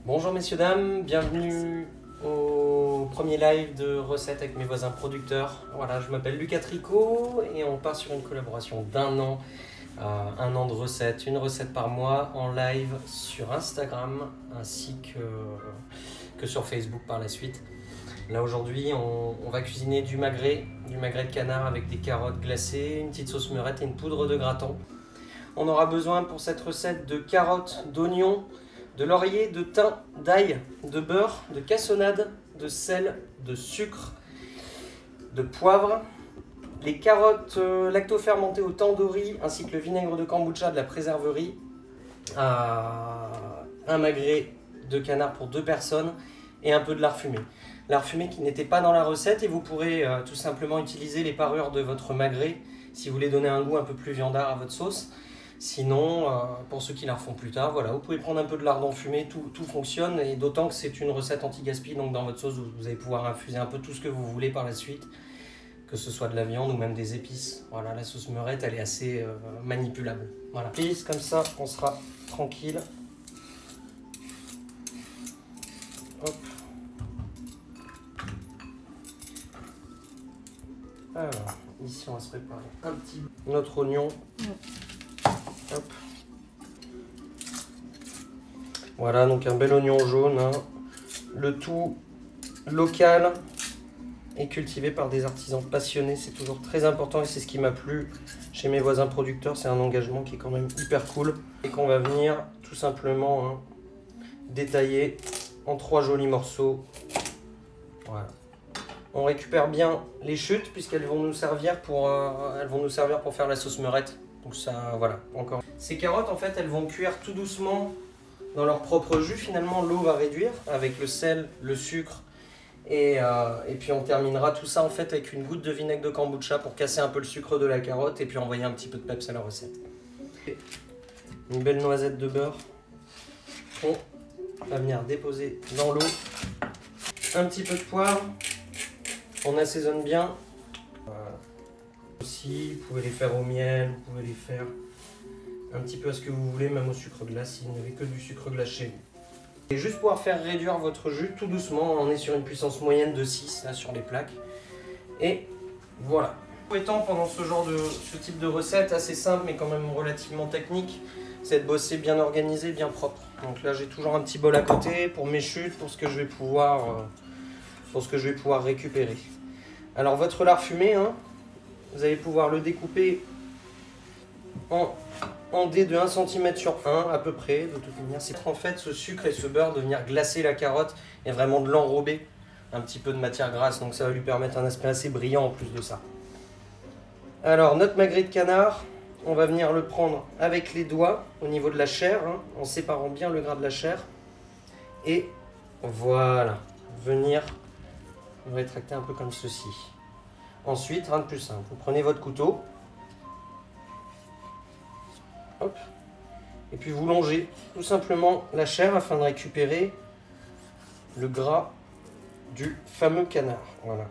Bonjour messieurs dames, bienvenue au premier live de recettes avec mes voisins producteurs. Voilà, je m'appelle Lucas Tricot et on part sur une collaboration d'un an, un an de recettes, une recette par mois en live sur Instagram ainsi que sur Facebook par la suite. Là aujourd'hui on va cuisiner du magret de canard avec des carottes glacées, une petite sauce meurette et une poudre de gratin. On aura besoin pour cette recette de carottes, d'oignons, de laurier, de thym, d'ail, de beurre, de cassonade, de sel, de sucre, de poivre, les carottes lacto-fermentées au tandoori ainsi que le vinaigre de kombucha de la préserverie, un magret de canard pour 2 personnes et un peu de lard fumé. Lard fumé qui n'était pas dans la recette et vous pourrez tout simplement utiliser les parures de votre magret si vous voulez donner un goût un peu plus viandard à votre sauce. Sinon, pour ceux qui la refont plus tard, voilà, vous pouvez prendre un peu de lardon fumé, tout fonctionne, et d'autant que c'est une recette anti-gaspi, donc dans votre sauce, vous allez pouvoir infuser un peu tout ce que vous voulez par la suite, que ce soit de la viande ou même des épices. Voilà, la sauce meurette, elle est assez manipulable. Voilà, prise comme ça, on sera tranquille. Hop. Alors, ici on va se préparer un petit notre oignon. Hop. Voilà, donc un bel oignon jaune, hein. Le tout local et cultivé par des artisans passionnés, c'est toujours très important et c'est ce qui m'a plu chez mes voisins producteurs, c'est un engagement qui est quand même hyper cool et qu'on va venir tout simplement, hein, détailler en 3 jolis morceaux. Voilà. On récupère bien les chutes puisqu'elles vont nous servir pour faire la sauce meurette. Donc ça, voilà, encore. Ces carottes, en fait, elles vont cuire tout doucement dans leur propre jus. Finalement, l'eau va réduire avec le sel, le sucre. Et puis on terminera tout ça, en fait, avec une goutte de vinaigre de kombucha pour casser un peu le sucre de la carotte et puis envoyer un petit peu de peps à la recette. Une belle noisette de beurre. On va venir déposer dans l'eau. Un petit peu de poivre. On assaisonne bien. Voilà. Aussi, vous pouvez les faire au miel, vous pouvez les faire un petit peu à ce que vous voulez, même au sucre glace, si vous n'avez que du sucre glace chez vous. Et juste pouvoir faire réduire votre jus tout doucement, on est sur une puissance moyenne de 6 là, sur les plaques. Et voilà. Étant pendant ce type de recette assez simple mais quand même relativement technique, c'est de bosser bien organisé, bien propre. Donc là j'ai toujours un petit bol à côté pour mes chutes, pour ce que je vais pouvoir récupérer. Alors votre lard fumé, hein, vous allez pouvoir le découper en dés de 1 cm sur 1 à peu près. De toute manière, c'est en fait ce sucre et ce beurre de venir glacer la carotte et vraiment de l'enrober un petit peu de matière grasse. Donc ça va lui permettre un aspect assez brillant en plus de ça. Alors notre magret de canard, on va venir le prendre avec les doigts au niveau de la chair, hein, en séparant bien le gras de la chair. Et voilà, venir rétracter un peu comme ceci. Ensuite, rien de plus simple, vous prenez votre couteau, hop, et puis vous longez tout simplement la chair afin de récupérer le gras du fameux canard. Voilà.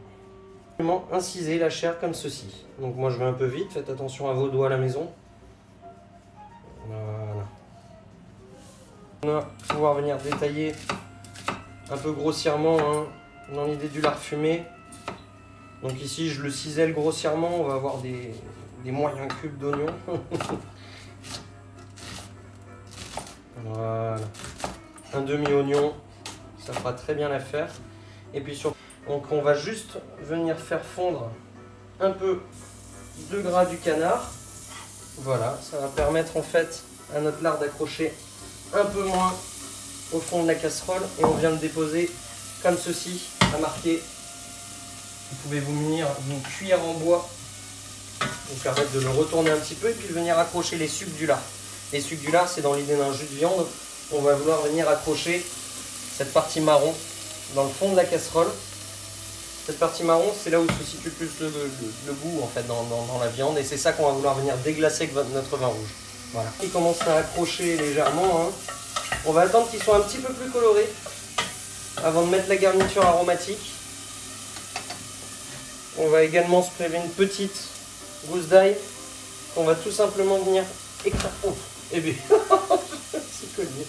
Inciser la chair comme ceci. Donc moi je vais un peu vite, faites attention à vos doigts à la maison. Voilà. On va pouvoir venir détailler un peu grossièrement, hein, dans l'idée du lard fumé. Donc ici je le cisèle grossièrement, on va avoir des moyens cubes d'oignons. Voilà. Un demi-oignon, ça fera très bien l'affaire. Et puis donc on va juste venir faire fondre un peu de gras du canard. Voilà, ça va permettre en fait à notre lard d'accrocher un peu moins au fond de la casserole. Et on vient de déposer comme ceci, à marquer. Vous pouvez vous munir d'une cuillère en bois, vous permettre de le retourner un petit peu et puis venir accrocher les sucs du lard. Les sucs du lard, c'est dans l'idée d'un jus de viande. On va vouloir venir accrocher cette partie marron dans le fond de la casserole. Cette partie marron, c'est là où se situe plus le goût en fait dans la viande et c'est ça qu'on va vouloir venir déglacer avec notre vin rouge. Voilà. Il commence à accrocher légèrement, hein. On va attendre qu'il soit un petit peu plus coloré avant de mettre la garniture aromatique. On va également se prélever une petite gousse d'ail qu'on va tout simplement venir écraser. Oh, eh bien, c'est connu.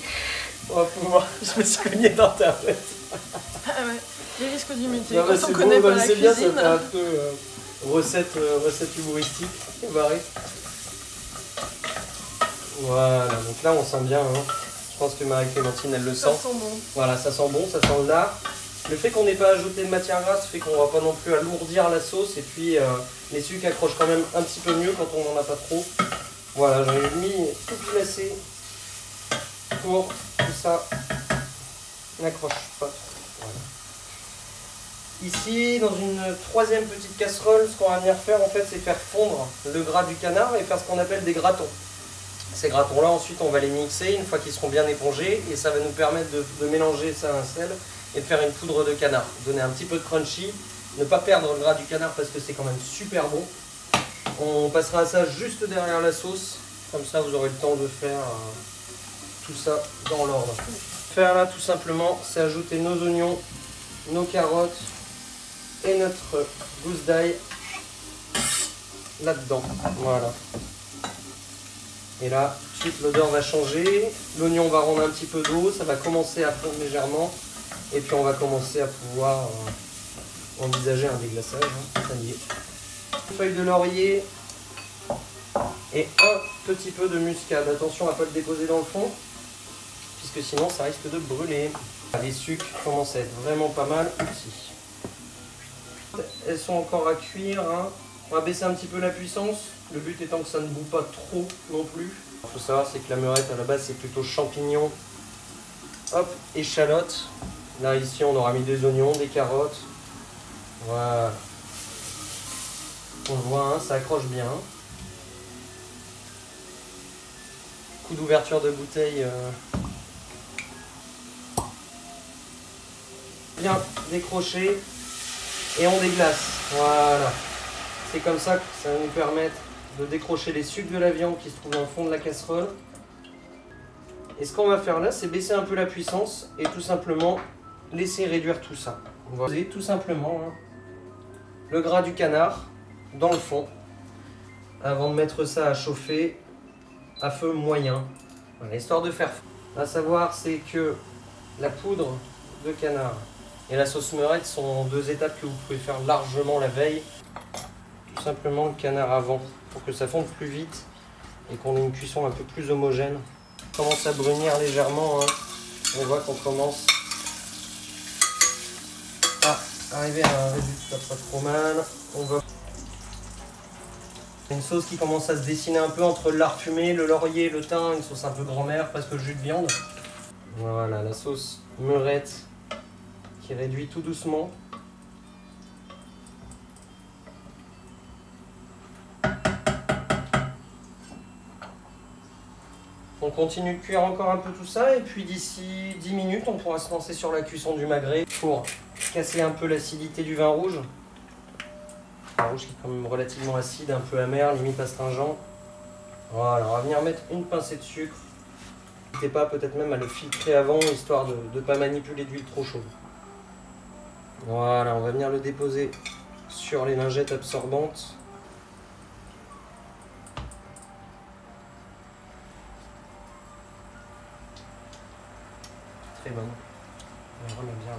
On va pouvoir... Je me suis cogné d'internet. Ah ouais, les risques du métier. Non, Quand on connaît pas la c'est bien, ça cuisine. fait un peu recette humoristique. Barré. Voilà, donc là on sent bien. Hein. Je pense que Marie-Clémentine elle le sent. Ça sent bon. Voilà, ça sent bon, ça sent le lard. Le fait qu'on n'ait pas ajouté de matière grasse fait qu'on va pas non plus alourdir la sauce. Et puis les sucres accrochent quand même un petit peu mieux quand on n'en a pas trop. Voilà, j'en ai mis tout placé pour que ça n'accroche pas. Voilà. Ici, dans une troisième petite casserole, ce qu'on va venir faire en fait, c'est faire fondre le gras du canard et faire ce qu'on appelle des gratons. Ces gratons-là, ensuite, on va les mixer une fois qu'ils seront bien épongés et ça va nous permettre de mélanger ça à un sel et de faire une poudre de canard. Donner un petit peu de crunchy, ne pas perdre le gras du canard parce que c'est quand même super bon. On passera à ça juste derrière la sauce, comme ça vous aurez le temps de faire tout ça dans l'ordre. Faire là tout simplement, c'est ajouter nos oignons, nos carottes et notre gousse d'ail là-dedans. Voilà. Et là, tout de suite l'odeur va changer, l'oignon va rendre un petit peu d'eau, ça va commencer à fondre légèrement et puis on va commencer à pouvoir envisager un déglaçage. Hein. Ça y est. Une feuille de laurier et un petit peu de muscade. Attention à ne pas le déposer dans le fond, puisque sinon ça risque de brûler. Les sucres commencent à être vraiment pas mal aussi. Elles sont encore à cuire. Hein. On va baisser un petit peu la puissance, le but étant que ça ne boue pas trop non plus. Il faut savoir c'est que la meurette à la base c'est plutôt champignons, hop, échalotes. Là ici on aura mis des oignons, des carottes. Voilà. On le voit, hein, ça accroche bien. Coup d'ouverture de bouteille bien décroché et on déglace. Voilà. C'est comme ça que ça va nous permettre de décrocher les sucres de la viande qui se trouvent dans le fond de la casserole. Et ce qu'on va faire là, c'est baisser un peu la puissance et tout simplement laisser réduire tout ça. On va poser tout simplement hein, le gras du canard dans le fond avant de mettre ça à chauffer à feu moyen. Voilà, histoire de faire. À savoir, c'est que la poudre de canard et la sauce meurette sont deux étapes que vous pouvez faire largement la veille. Tout simplement le canard avant pour que ça fonde plus vite et qu'on ait une cuisson un peu plus homogène. On commence à brunir légèrement. Hein. On voit qu'on commence à arriver à un résultat pas trop mal. On va une sauce qui commence à se dessiner un peu entre le lard fumé, le laurier, le thym, une sauce un peu grand-mère, presque jus de viande. Voilà, la sauce meurette qui réduit tout doucement. On continue de cuire encore un peu tout ça et puis d'ici 10 minutes, on pourra se lancer sur la cuisson du magret pour casser un peu l'acidité du vin rouge. Le vin rouge qui est quand même relativement acide, un peu amer, limite astringent. Voilà, on va venir mettre une pincée de sucre. N'hésitez pas peut-être même à le filtrer avant, histoire de ne pas manipuler d'huile trop chaude. Voilà, on va venir le déposer sur les lingettes absorbantes. Très bonne. Vraiment bien.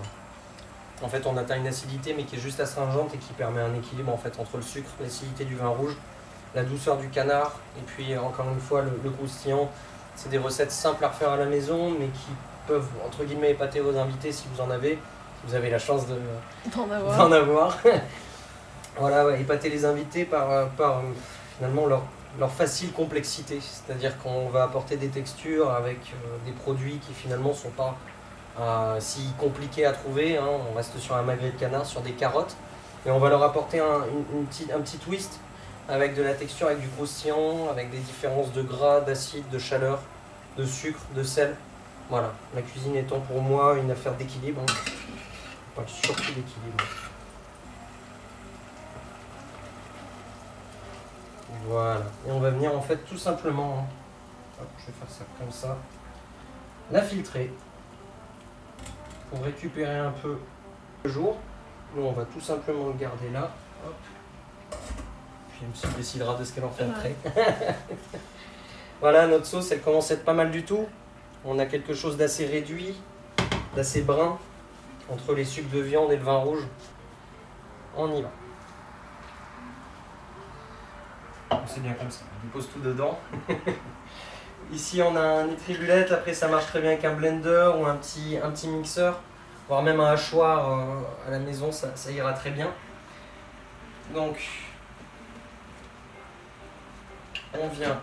En fait, on atteint une acidité, mais qui est juste astringente et qui permet un équilibre en fait entre le sucre, l'acidité du vin rouge, la douceur du canard, et puis encore une fois le croustillant. C'est des recettes simples à refaire à la maison, mais qui peuvent entre guillemets épater vos invités si vous en avez. Si vous avez la chance d'en avoir. Voilà, ouais, épater les invités par finalement leur facile complexité. C'est-à-dire qu'on va apporter des textures avec des produits qui finalement ne sont pas si compliqués à trouver. Hein. On reste sur un magret de canard, sur des carottes. Et on va leur apporter un petit twist avec de la texture, avec du croustillant, avec des différences de gras, d'acide, de chaleur, de sucre, de sel. Voilà, la cuisine étant pour moi une affaire d'équilibre. Hein. Enfin, surtout d'équilibre. Voilà, et on va venir en fait tout simplement, hop, je vais faire ça comme ça, la filtrer pour récupérer un peu le jour. Nous on va tout simplement le garder là, hop. Puis elle me décidera de ce qu'elle en fait après. Voilà, notre sauce elle commence à être pas mal du tout. on a quelque chose d'assez réduit, d'assez brun, entre les sucs de viande et le vin rouge. On y va. C'est bien comme ça, on dépose tout dedans. Ici on a un nitribulette, après ça marche très bien avec un blender ou un petit mixeur, voire même un hachoir à la maison, ça ira très bien. Donc on vient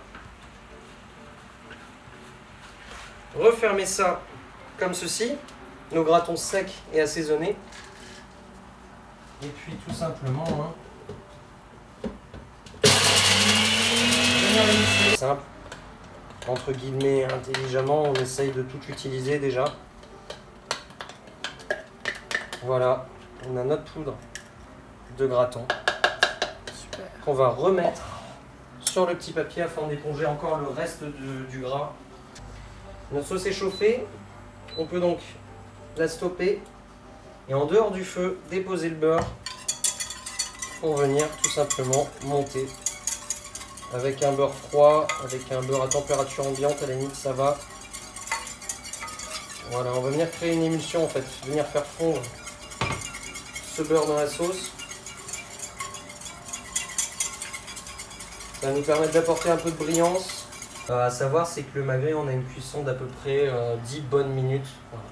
refermer ça comme ceci, nos gratons secs et assaisonnés. Et puis tout simplement, simple, entre guillemets, intelligemment, on essaye de tout utiliser déjà. Voilà, on a notre poudre de graton qu'on va remettre sur le petit papier afin d'éponger encore le reste du gras. Notre sauce est chauffée, on peut donc la stopper et en dehors du feu déposer le beurre pour venir tout simplement monter avec un beurre froid, avec un beurre à température ambiante, à la limite ça va. Voilà, on va venir créer une émulsion en fait, venir faire fondre ce beurre dans la sauce. Ça va nous permettre d'apporter un peu de brillance. À savoir, c'est que le magret, on a une cuisson d'à peu près 10 bonnes minutes. Voilà.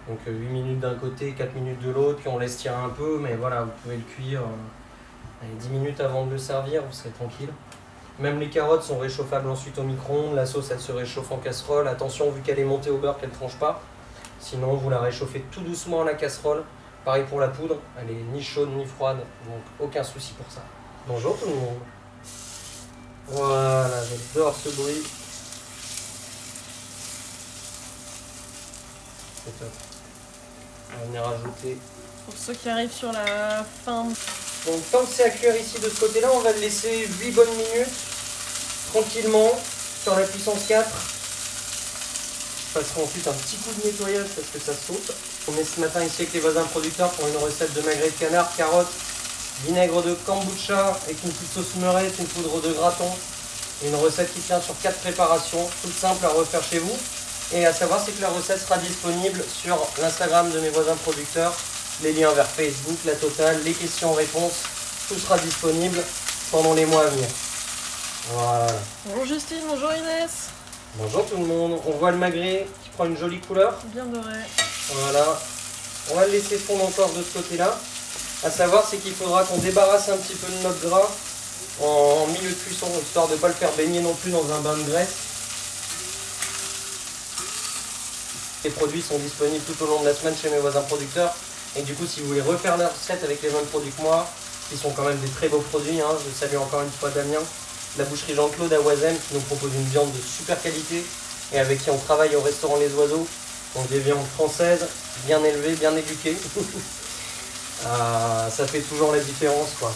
Donc 8 minutes d'un côté, 4 minutes de l'autre, puis on laisse tirer un peu, mais voilà, vous pouvez le cuire 10 minutes avant de le servir, vous serez tranquille. Même les carottes sont réchauffables ensuite au micro-ondes, la sauce elle se réchauffe en casserole. Attention, vu qu'elle est montée au beurre, qu'elle ne tranche pas. Sinon, vous la réchauffez tout doucement à la casserole. Pareil pour la poudre, elle est ni chaude ni froide, donc aucun souci pour ça. Bonjour tout le monde. Voilà, j'adore ce bruit. C'est top. On va venir rajouter. Pour ceux qui arrivent sur la fin. Donc tant que c'est à cuire ici de ce côté-là, on va le laisser 8 bonnes minutes, tranquillement, sur la puissance 4. Je passerai ensuite un petit coup de nettoyage parce que ça saute. On est ce matin ici avec les voisins producteurs pour une recette de magret de canard, carottes, vinaigre de kombucha avec une petite sauce meurette, une poudre de graton. Une recette qui tient sur 4 préparations, toute simple à refaire chez vous. Et à savoir, c'est que la recette sera disponible sur l'Instagram de mes voisins producteurs. Les liens vers Facebook, la totale, les questions-réponses, tout sera disponible pendant les mois à venir. Voilà. Bonjour Justine, bonjour Inès. Bonjour tout le monde. On voit le magret qui prend une jolie couleur. Bien doré. Voilà. On va le laisser fondre encore de ce côté-là. À savoir, c'est qu'il faudra qu'on débarrasse un petit peu de notre gras en milieu de cuisson, histoire de ne pas le faire baigner non plus dans un bain de graisse. Les produits sont disponibles tout au long de la semaine chez mes voisins producteurs. Et du coup, si vous voulez refaire la recette avec les mêmes produits que moi, qui sont quand même des très beaux produits, je salue encore une fois Damien, la boucherie Jean-Claude à Oisem, qui nous propose une viande de super qualité et avec qui on travaille au restaurant Les Oiseaux. Donc des viandes françaises, bien élevées, bien éduquées. Ça fait toujours la différence, quoi.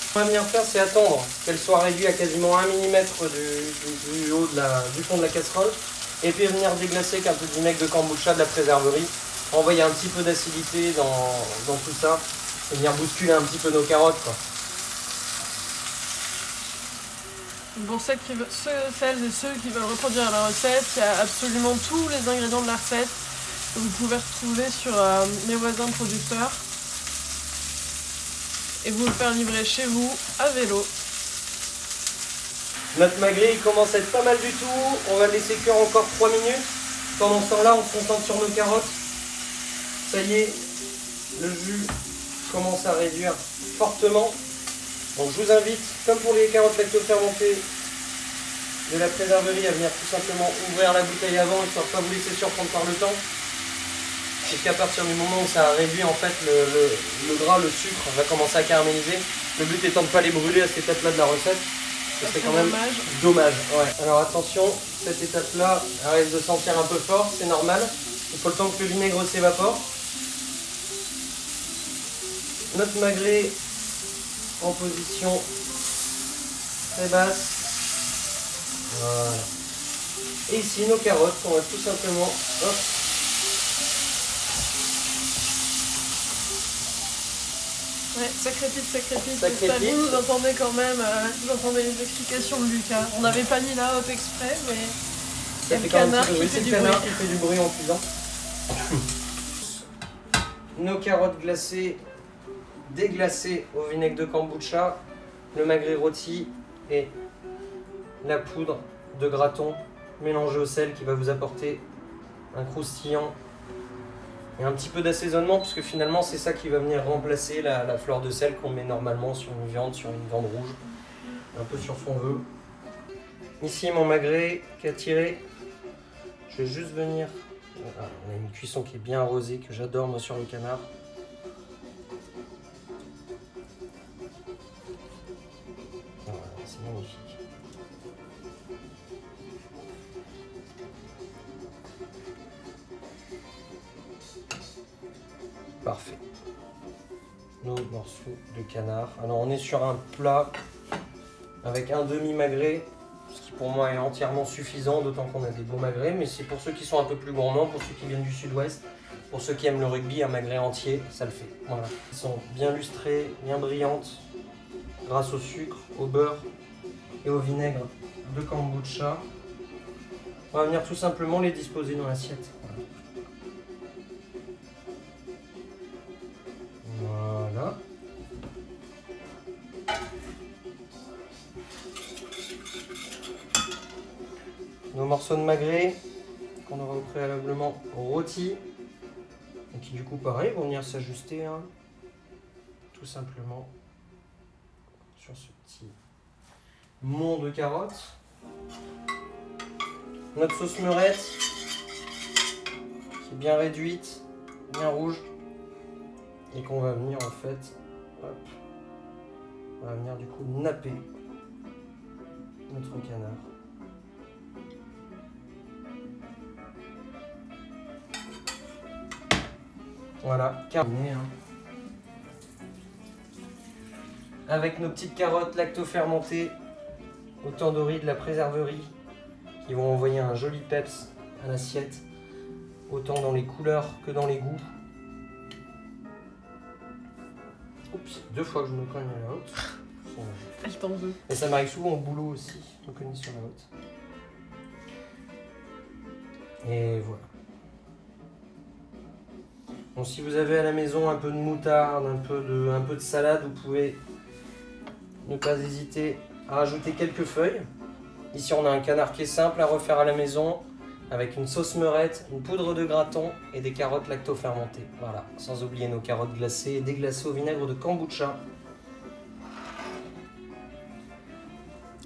Ce qu'on va venir faire, c'est attendre qu'elle soit réduite à quasiment 1 mm du haut du fond de la casserole. Et puis venir déglacer avec un peu de vinaigre de kombucha de la préserverie. Envoyer un petit peu d'acidité dans tout ça. Et venir bousculer un petit peu nos carottes, quoi. Pour celles et ceux qui veulent reproduire la recette, il y a absolument tous les ingrédients de la recette que vous pouvez retrouver sur mes voisins producteurs. Et vous le faire livrer chez vous à vélo. Notre magret il commence à être pas mal du tout. On va le laisser cuire encore 3 minutes. Pendant ce temps-là, on se concentre sur nos carottes. Ça y est, le jus commence à réduire fortement. Donc je vous invite, comme pour les carottes lacto-fermentées de la préserverie, à venir tout simplement ouvrir la bouteille avant, histoire de ne pas vous laisser surprendre par le temps. C'est qu'à partir du moment où ça a réduit en fait le gras, le sucre va commencer à caraméliser. Le but étant de ne pas les brûler à cette étape-là de la recette. C'est quand même dommage. Ouais. Alors attention, cette étape-là, elle risque de sentir un peu fort, c'est normal. Il faut le temps que le vinaigre s'évapore. Notre magret en position très basse. Voilà. Et ici nos carottes, on va tout simplement... Hop. Ouais, ça crépite, ça crépite. Vous entendez quand même, vous entendez les explications de Lucas. On n'avait pas mis la hop exprès, mais Ça fait quand même un petit peu de bruit. C'est le canard qui fait du bruit en cuisant. Nos carottes glacées, déglacées au vinaigre de kombucha, le magret rôti et la poudre de graton mélangée au sel qui va vous apporter un croustillant et un petit peu d'assaisonnement, parce que finalement c'est ça qui va venir remplacer la fleur de sel qu'on met normalement sur une viande rouge, un peu sur fond veut. Ici mon magret qui a tiré, je vais juste venir, on a une cuisson qui est bien arrosée, que j'adore moi sur le canard. Voilà, c'est magnifique. Parfait. Nos morceaux de canard. Alors on est sur un plat avec un demi-magret, ce qui pour moi est entièrement suffisant, d'autant qu'on a des beaux magrets, mais c'est pour ceux qui sont un peu plus gourmands, pour ceux qui viennent du sud-ouest, pour ceux qui aiment le rugby, un magret entier, ça le fait. Voilà. Ils sont bien lustrés, bien brillantes, grâce au sucre, au beurre et au vinaigre de kombucha. On va venir tout simplement les disposer dans l'assiette. Voilà. Nos morceaux de magret qu'on aura préalablement rôtis et qui du coup pareil vont venir s'ajuster tout simplement sur ce petit mont de carottes. Notre sauce meurette qui est bien réduite, bien rouge, et qu'on va venir en fait, hop, on va venir du coup napper notre canard. Voilà, terminé. Avec nos petites carottes lacto-fermentées au tandoori de la préserverie qui vont envoyer un joli peps à l'assiette, autant dans les couleurs que dans les goûts. Oups, 2 fois que je me cogne à la haute. Elle t'en veut. Et ça m'arrive souvent au boulot aussi, je me cogne sur la haute. Et voilà. Bon, si vous avez à la maison un peu de moutarde, un peu de salade, vous pouvez ne pas hésiter à rajouter quelques feuilles. Ici on a un canard qui est simple à refaire à la maison, avec une sauce meurette, une poudre de graton et des carottes lacto-fermentées. Voilà, sans oublier nos carottes glacées et déglacées au vinaigre de kombucha.